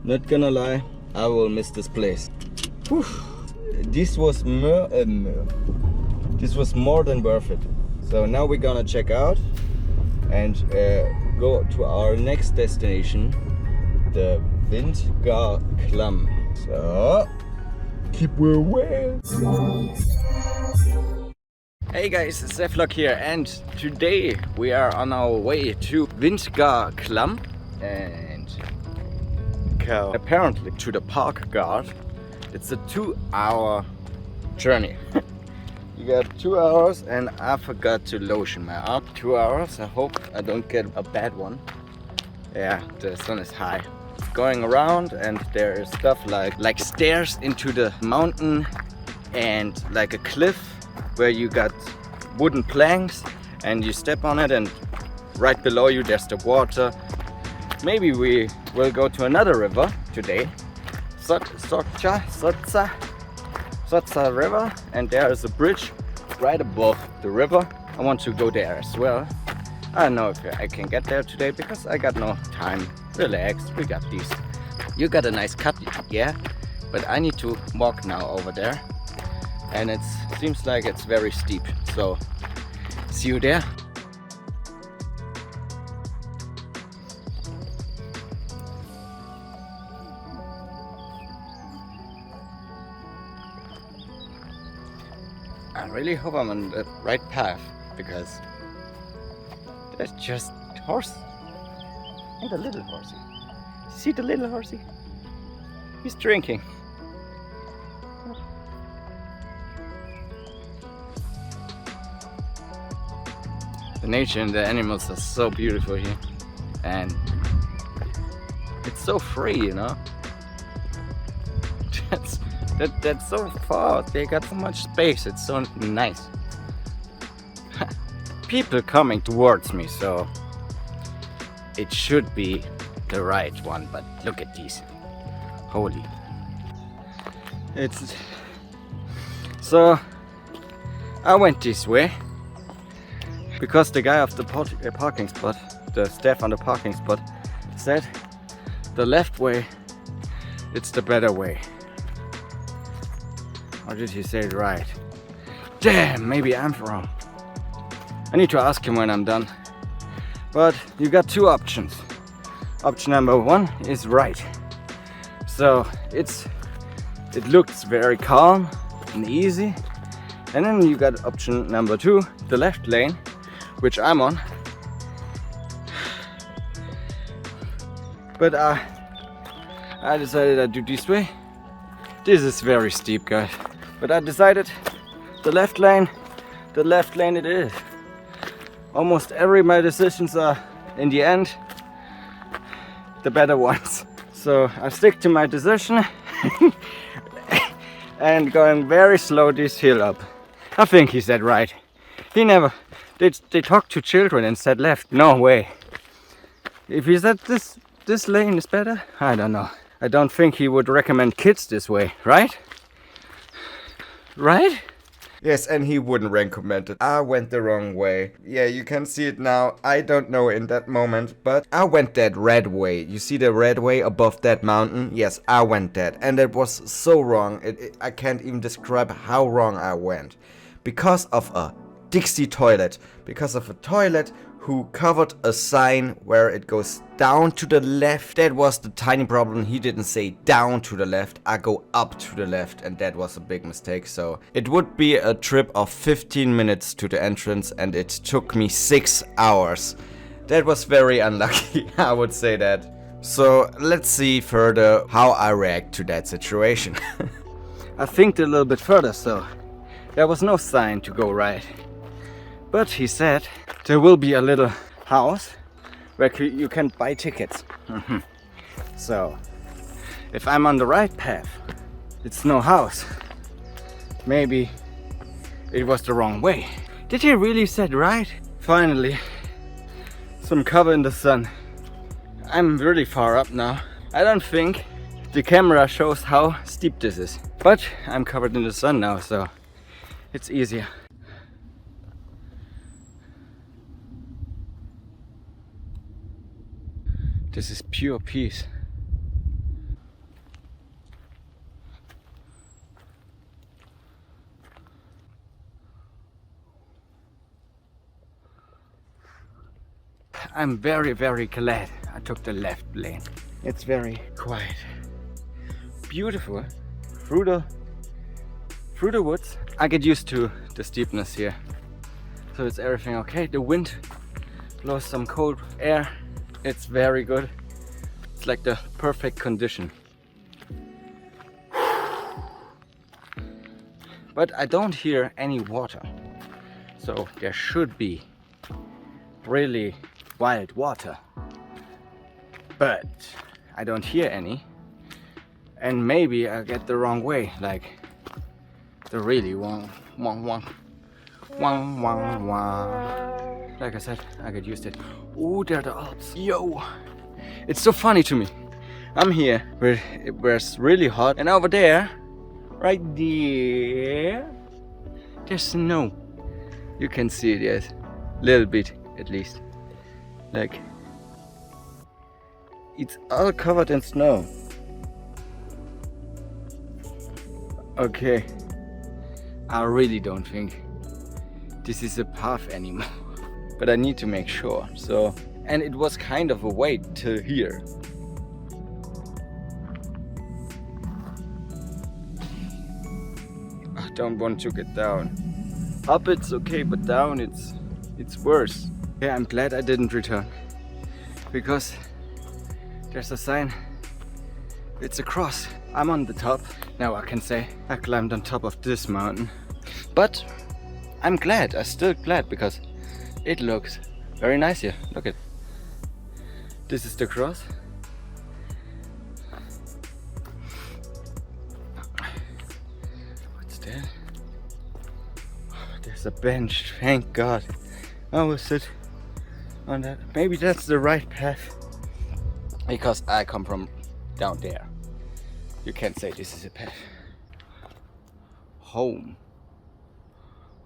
Not gonna lie, I will miss this place. Whew. This was more than worth it. So now we're gonna check out and go to our next destination, the Vintgar Klamm. So keep away. Hey guys, it's SaVlog here, and today we are on our way to Vintgar Klamm and apparently to the park guard. It's a 2-hour journey. You got 2 hours, and I forgot to lotion my arm. 2 hours, I hope I don't get a bad one. Yeah, the sun is high. Going around, and there is stuff like stairs into the mountain and like a cliff where you got wooden planks and you step on it, and right below you there's the water. Maybe we will go to another river today, Sotsa river, and there is a bridge right above the river. I want to go there as well. I don't know if I can get there today because I got no time. Relax, we got these. You got a nice cut, yeah, but I need to walk now over there, and it seems like it's very steep, so see you there. I really hope I'm on the right path, because there's just horse and a little horsey. See the little horsey? He's drinking. The nature and the animals are so beautiful here, and it's so free, you know. That's so far. They got so much space. It's so nice. People coming towards me, so it should be the right one. But look at these. Holy. It's so. I went this way because the guy of the parking spot, the staff on the parking spot, said the left way, it's the better way. Or did he say it right? Damn, maybe I'm wrong. I need to ask him when I'm done. But you got two options. Option number one is right. So it looks very calm and easy. And then you got option number two, the left lane, which I'm on. But I decided I'd do this way. This is very steep, guys. But I decided the left lane it is. Almost every my decisions are, in the end, the better ones. So I stick to my decision and going very slow this hill up. I think he said right. He never, they talked to children and said left. No way. If he said this lane is better, I don't know. I don't think he would recommend kids this way, right? Right? Yes, and he wouldn't recommend it. I went the wrong way. Yeah, you can see it now. I don't know in that moment, but I went that red way. You see the red way above that mountain? Yes, I went that. And it was so wrong. I can't even describe how wrong I went. Because of a Dixie toilet. Because of a toilet who covered a sign where it goes down to the left. That was the tiny problem. He didn't say down to the left. I go up to the left, and that was a big mistake. So it would be a trip of 15 minutes to the entrance, and it took me 6 hours. That was very unlucky, I would say that. So let's see further how I react to that situation. I think a little bit further, so there was no sign to go right. But he said there will be a little house where you can buy tickets. So if I'm on the right path, it's no house. Maybe it was the wrong way. Did he really said right? Finally, some cover in the sun. I'm really far up now. I don't think the camera shows how steep this is. But I'm covered in the sun now, so it's easier. This is pure peace. I'm very, very glad I took the left lane. It's very quiet. Beautiful. Through the woods. I get used to the steepness here. So it's everything okay. The wind blows some cold air. It's very good. It's like the perfect condition. But I don't hear any water. So there should be really wild water. But I don't hear any. And maybe I get the wrong way, like the really wang. Like I said, I get used to it. Oh, there are the Alps. Yo! It's so funny to me. I'm here where it was really hot, and over there, right there, there's snow. You can see it, yes. Little bit, at least. Like, it's all covered in snow. Okay. I really don't think this is a path anymore. But I need to make sure. So, and it was kind of a wait till here. I don't want to get down. Up it's okay, but down it's worse. Yeah, I'm glad I didn't return. Because there's a sign. It's a cross. I'm on the top. Now I can say I climbed on top of this mountain. But I'm glad. I'm still glad because it looks very nice here. Look at. This is the cross. What's that? There's a bench. Thank God. I will sit on that. Maybe that's the right path. Because I come from down there. You can't say this is a path. Home.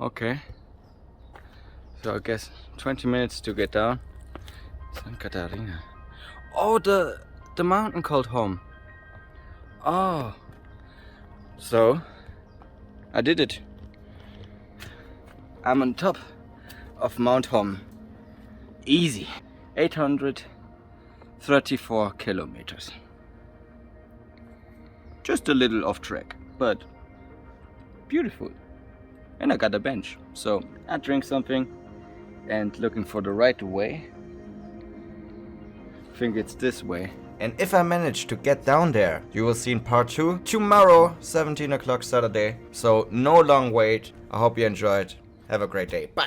Okay. So I guess 20 minutes to get down. San Catarina. Oh, the mountain called home. Oh. So I did it. I'm on top of Mount Hom. Easy. 834 kilometers. Just a little off track, but beautiful. And I got a bench, so I drink something and looking for the right way. I think it's this way. And if I manage to get down there, you will see in part 2 tomorrow, 17 o'clock Saturday. So no long wait. I hope you enjoyed. Have a great day. Bye.